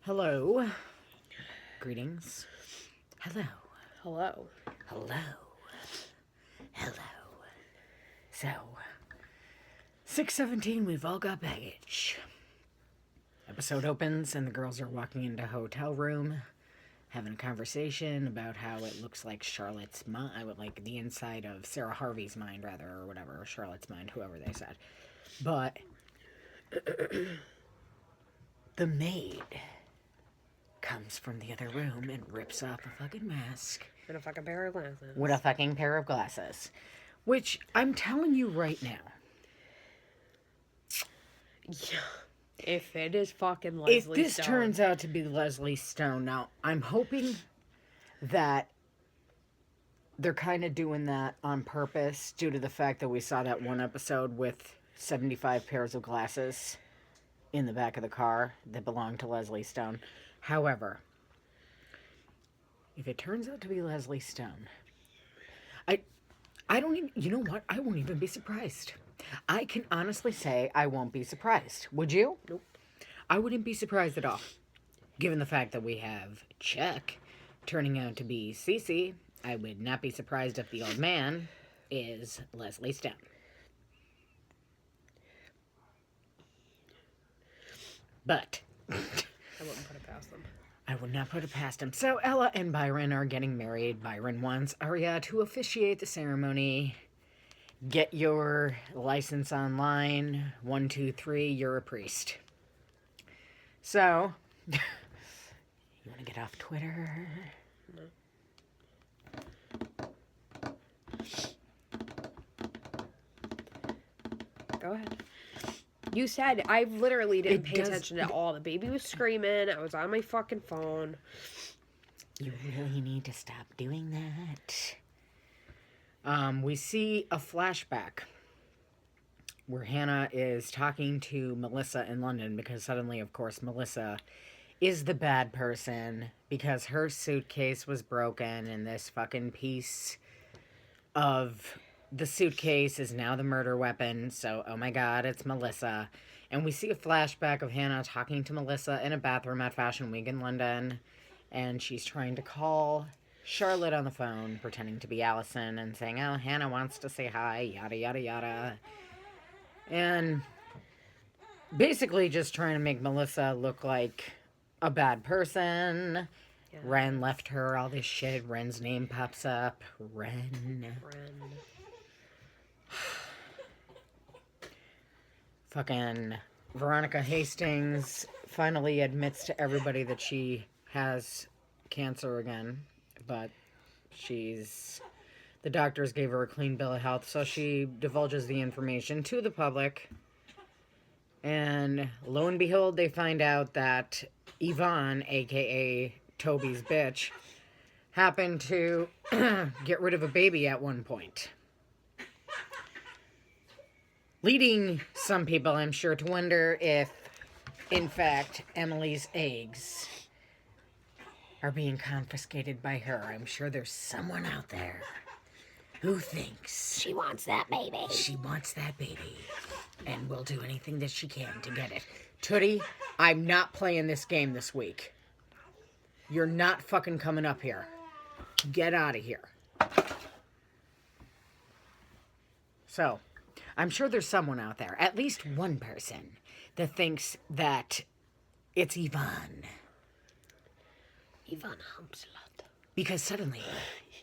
Hello. Greetings. Hello. Hello. Hello. Hello. So, 6:17, we've all got baggage. Episode opens and the girls are walking into a hotel room, having a conversation about how it looks like Charlotte's mind, like the inside of Sara Harvey's mind, rather, or whatever, or Charlotte's mind, whoever they said. But the maid comes from the other room and rips off a fucking mask. And a fucking pair of glasses. With a fucking pair of glasses. Which, I'm telling you right now. Yeah. If it is fucking Leslie Stone. If this turns out to be Leslie Stone, now, I'm hoping that they're kind of doing that on purpose due to the fact that we saw that one episode with 75 pairs of glasses in the back of the car that belonged to Leslie Stone. However, if it turns out to be Leslie Stone, I don't even, you know what? I won't even be surprised. I can honestly say I won't be surprised. Would you? Nope. I wouldn't be surprised at all. Given the fact that we have Chuck turning out to be Cece, I would not be surprised if the old man is Leslie Stone. But I wouldn't put it past them. I would not put it past him. So Ella and Byron are getting married. Byron wants Aria to officiate the ceremony. Get your license online. 1, 2, 3, you're a priest. So, you want to get off Twitter? No. Go ahead. You said, I literally didn't pay attention at all. The baby was screaming. I was on my fucking phone. You really need to stop doing that. We see a flashback where Hannah is talking to Melissa in London because suddenly, of course, Melissa is the bad person because her suitcase was broken and this fucking piece of the suitcase is now the murder weapon. So, oh my God, it's Melissa. And we see a flashback of Hannah talking to Melissa in a bathroom at Fashion Week in London. And she's trying to call Charlotte on the phone, pretending to be Allison and saying, oh, Hannah wants to say hi, yada, yada, yada. And basically just trying to make Melissa look like a bad person. Yeah. Ren left her all this shit. Ren's name pops up. Ren. Fucking Veronica Hastings finally admits to everybody that she has cancer again, but the doctors gave her a clean bill of health, so she divulges the information to the public. And lo and behold, they find out that Yvonne, aka Toby's bitch, happened to get rid of a baby at one point. Leading some people, I'm sure, to wonder if, in fact, Emily's eggs are being confiscated by her. I'm sure there's someone out there who thinks she wants that baby. She wants that baby. And will do anything that she can to get it. Tootie, I'm not playing this game this week. You're not fucking coming up here. Get out of here. So, I'm sure there's someone out there, at least one person, that thinks that it's Yvonne. Yvonne humps a lot. Because suddenly,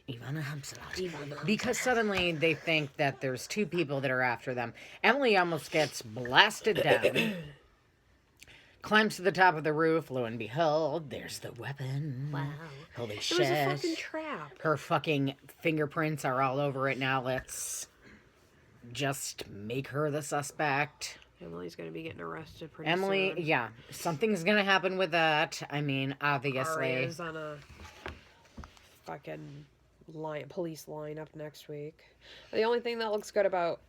Yvonne humps a lot. Because suddenly they think that there's two people that are after them. Emily almost gets blasted down. Climbs to the top of the roof. Lo and behold, there's the weapon. Wow. Holy shit. It was a fucking trap. Her fucking fingerprints are all over it now. Let's just make her the suspect. Emily's going to be getting arrested pretty soon. Yeah. Something's going to happen with that. I mean, obviously. Aria's on a fucking police lineup next week. The only thing that looks good about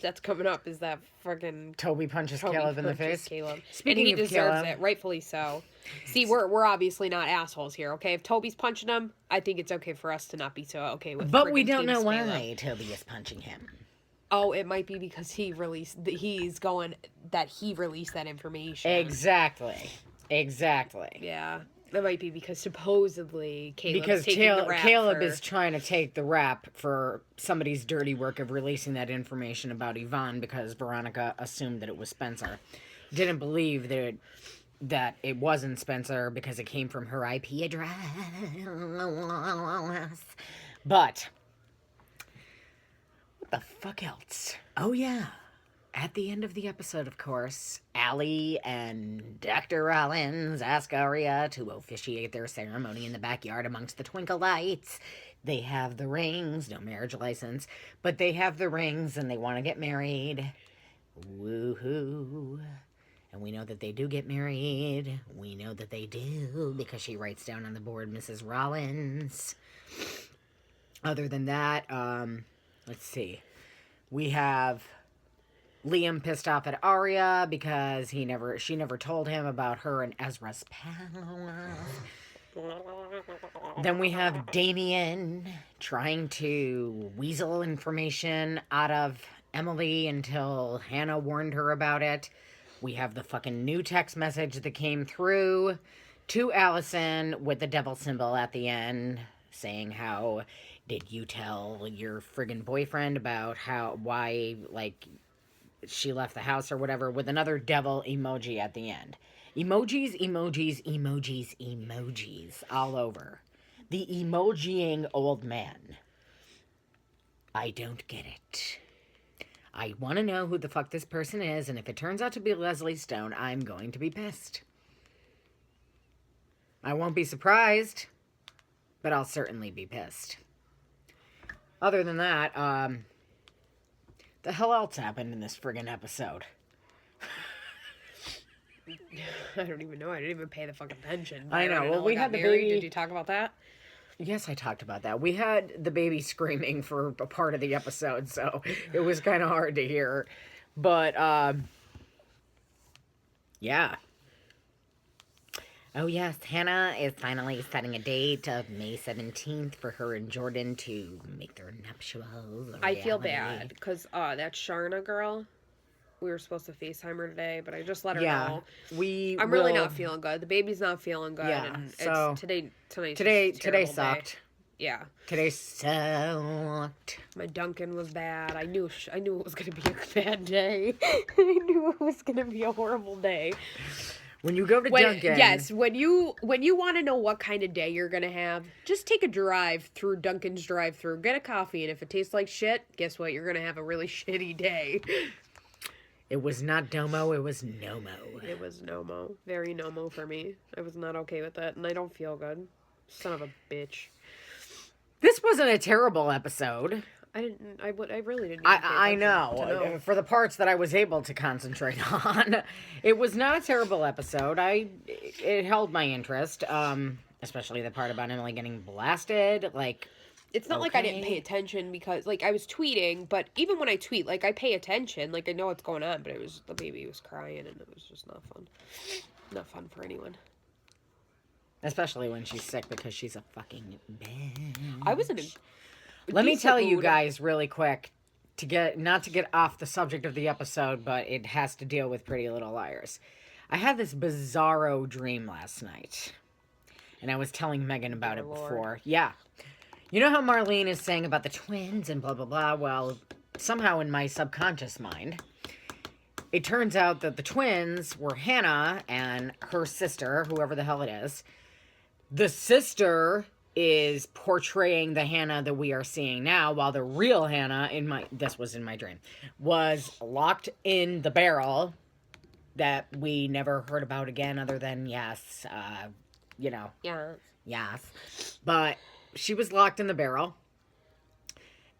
that's coming up is that fucking Toby punches Caleb in the face. Speaking and he deserves it, rightfully so. See, we're obviously not assholes here, okay? If Toby's punching him, I think it's okay for us to not be so okay with. But we don't know why Toby is punching him. Oh, it might be because he released that information. Exactly. Exactly. Yeah. That might be because supposedly Caleb's Because taking the rap Caleb for... is trying to take the rap for somebody's dirty work of releasing that information about Yvonne because Veronica assumed that it was Spencer. Didn't believe that it wasn't Spencer because it came from her IP address. But what the fuck else? Oh yeah. At the end of the episode, of course, Allie and Dr. Rollins ask Aria to officiate their ceremony in the backyard amongst the twinkle lights. They have the rings, no marriage license, but they have the rings and they want to get married. Woohoo. And we know that they do get married. We know that they do because she writes down on the board Mrs. Rollins. Other than that, let's see. We have Liam pissed off at Aria because she never told him about her and Ezra's power. Then we have Damien trying to weasel information out of Emily until Hannah warned her about it. We have the fucking new text message that came through to Allison with the devil symbol at the end saying how did you tell your friggin' boyfriend about why she left the house or whatever, with another devil emoji at the end. Emojis, emojis, emojis, emojis all over. The emojiing old man. I don't get it. I want to know who the fuck this person is, and if it turns out to be Leslie Stone, I'm going to be pissed. I won't be surprised, but I'll certainly be pissed. Other than that, the hell else happened in this friggin' episode? I don't even know. I didn't even pay the fucking attention. I know. Well, we had the baby. Did you talk about that? Yes, I talked about that. We had the baby screaming for a part of the episode, so it was kind of hard to hear. But, yeah. Oh, yes, Hannah is finally setting a date of May 17th for her and Jordan to make their nuptials. I feel bad, because that Sharna girl, we were supposed to FaceTime her today, but I just let her know. I'm really not feeling good. The baby's not feeling good. Yeah, and so today sucked. Day. Yeah. Today sucked. My Duncan was bad. I knew it was going to be a bad day. I knew it was going to be a horrible day. When you go to Dunkin'... Yes, when you want to know what kind of day you're going to have, just take a drive through Dunkin's drive-thru, get a coffee, and if it tastes like shit, guess what? You're going to have a really shitty day. It was not Domo, it was Nomo. It was Nomo. Very Nomo for me. I was not okay with that, and I don't feel good. Son of a bitch. This wasn't a terrible episode. I really didn't. I know. For the parts that I was able to concentrate on, it was not a terrible episode. It held my interest, especially the part about Emily getting blasted. It's not like I didn't pay attention because, I was tweeting, but even when I tweet, I pay attention. I know what's going on, but the baby was crying, and it was just not fun. Not fun for anyone. Especially when she's sick because she's a fucking bitch. I was in a... Let me tell you guys really quick, not to get off the subject of the episode, but it has to deal with Pretty Little Liars. I had this bizarro dream last night, and I was telling Megan about it before. Yeah. You know how Marlene is saying about the twins and blah, blah, blah? Well, somehow in my subconscious mind, it turns out that the twins were Hannah and her sister, whoever the hell it is. The sister is portraying the Hannah that we are seeing now, while the real Hannah, this was in my dream, was locked in the barrel that we never heard about again, other than, yes. But she was locked in the barrel.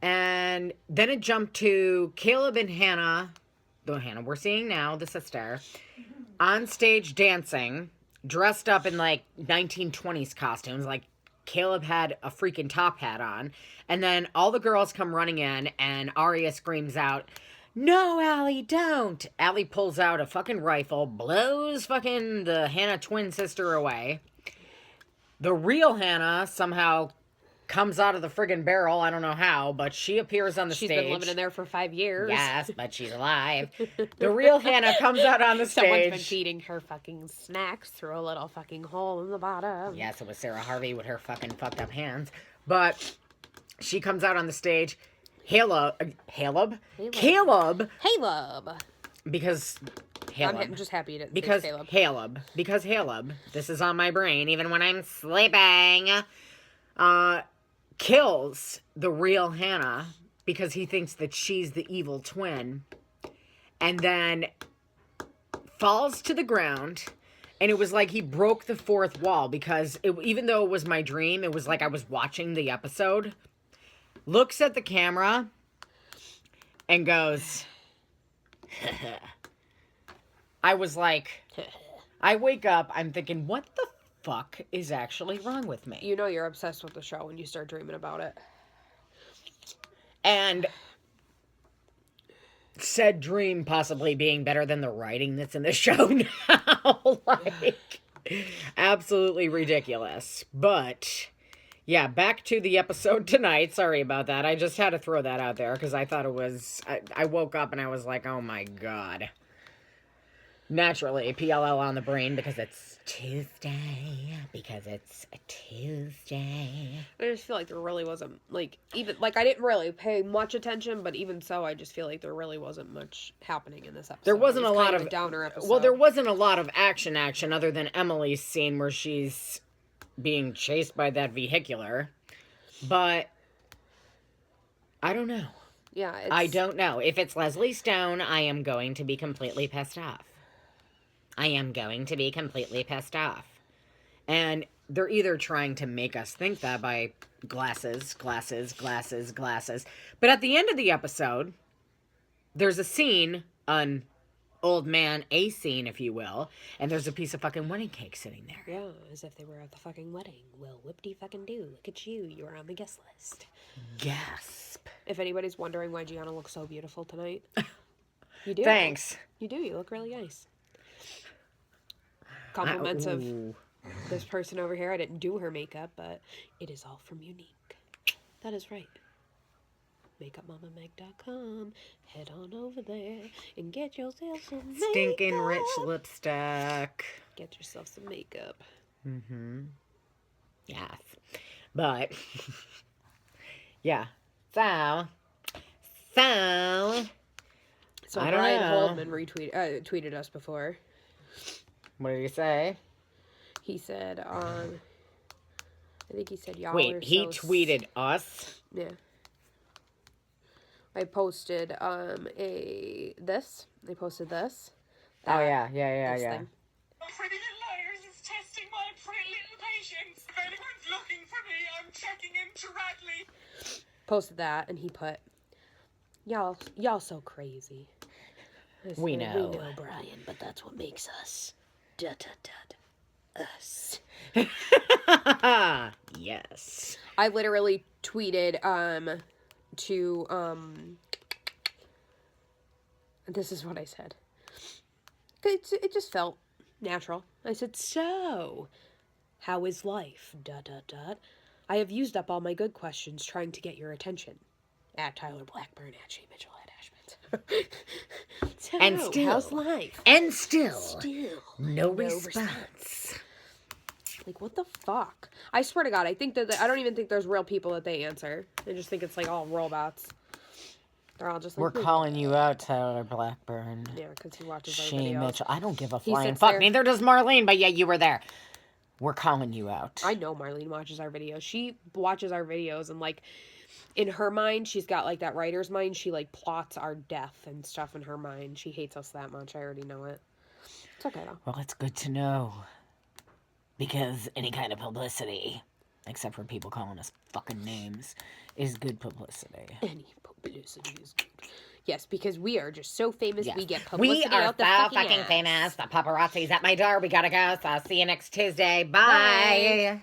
And then it jumped to Caleb and Hannah, the Hannah we're seeing now, the sister, on stage dancing, dressed up in 1920s costumes, Caleb had a freaking top hat on. And then all the girls come running in, and Aria screams out, "No, Allie, don't!" Allie pulls out a fucking rifle, blows fucking the Hannah twin sister away. The real Hannah somehow comes out of the friggin' barrel. I don't know how, but she appears on the stage. She's been living in there for 5 years. Yes, but she's alive. The real Hannah comes out on the stage. Someone's been feeding her fucking snacks through a little fucking hole in the bottom. Yes, it was Sara Harvey with her fucking fucked up hands. But she comes out on the stage. Caleb. Because Caleb. I'm just happy to because Caleb. Because Caleb. This is on my brain, even when I'm sleeping. Kills the real Hannah because he thinks that she's the evil twin. And then falls to the ground. And it was like he broke the fourth wall because even though it was my dream, it was like I was watching the episode. Looks at the camera and goes, I was like, I wake up, I'm thinking, what the fuck is actually wrong with me? You know you're obsessed with the show when you start dreaming about it. And said dream possibly being better than the writing that's in the show now. Like, absolutely ridiculous. But yeah, back to the episode tonight. Sorry about that. I just had to throw that out there because I thought it was... I woke up and I was like, oh my God. Naturally, PLL on the brain because it's Tuesday. Because it's a Tuesday. I just feel like there really wasn't, like, even... Like, I didn't really pay much attention, but even so, I just feel like there really wasn't much happening in this episode. There wasn't a lot of... a downer episode. Well, there wasn't a lot of action other than Emily's scene where she's being chased by that vehicular. But I don't know. Yeah, I don't know. If it's Leslie Stone, I am going to be completely pissed off. I am going to be completely pissed off. And they're either trying to make us think that by glasses. But at the end of the episode, there's a scene, an old man, a scene, if you will, and there's a piece of fucking wedding cake sitting there. Yeah, as if they were at the fucking wedding. Well, whoop-de-fucking-do. Look at you. You were on the guest list. Gasp. If anybody's wondering why Gianna looks so beautiful tonight, you do. Thanks. You do. You look really nice. Compliments of this person over here. I didn't do her makeup, but it is all from Unique. That is right. MakeupMamaMeg.com. Head on over there and get yourself some makeup. Stinking rich lipstick. Get yourself some makeup. Mm-hmm. Yes. But, yeah. So I don't Brian know. Holdman tweeted us before. What did he say? He said, I think he said, y'all Wait, he tweeted us? Yeah. I posted, this. They posted this. Oh, yeah. Thing. Pretty Little Liars is testing my pretty little patience. If anyone's looking for me, I'm checking into Radley. Posted that, and he put, y'all so crazy. We know. We know, Brian, but that's what makes us. Us. Yes. I literally tweeted, this is what I said. It just felt natural. I said, so, how is life? ... I have used up all my good questions trying to get your attention. At Tyler Blackburn, at Shea Mitchell, at Ashman. So, And still, how's life? And still, no response. Like, what the fuck? I swear to God, I think that I don't even think there's real people that they answer. I just think it's like all robots. They're all just like, we're calling you out, Tyler Blackburn. Yeah, because he watches our Shane videos. Mitchell. I don't give a He flying sits fuck. there- Neither does Marlene, but yeah, you were there. We're calling you out. I know Marlene watches our videos. She watches our videos and, like, in her mind, she's got, like, that writer's mind. She, like, plots our death and stuff in her mind. She hates us that much. I already know it. It's okay, though. Well, it's good to know. Because any kind of publicity, except for people calling us fucking names, is good publicity. Any publicity is good. Yes, because we are just so famous, Yes. we get publicity We are out the so fucking fucking ass. famous. The paparazzi's at my door. We gotta go. So I'll see you next Tuesday. Bye.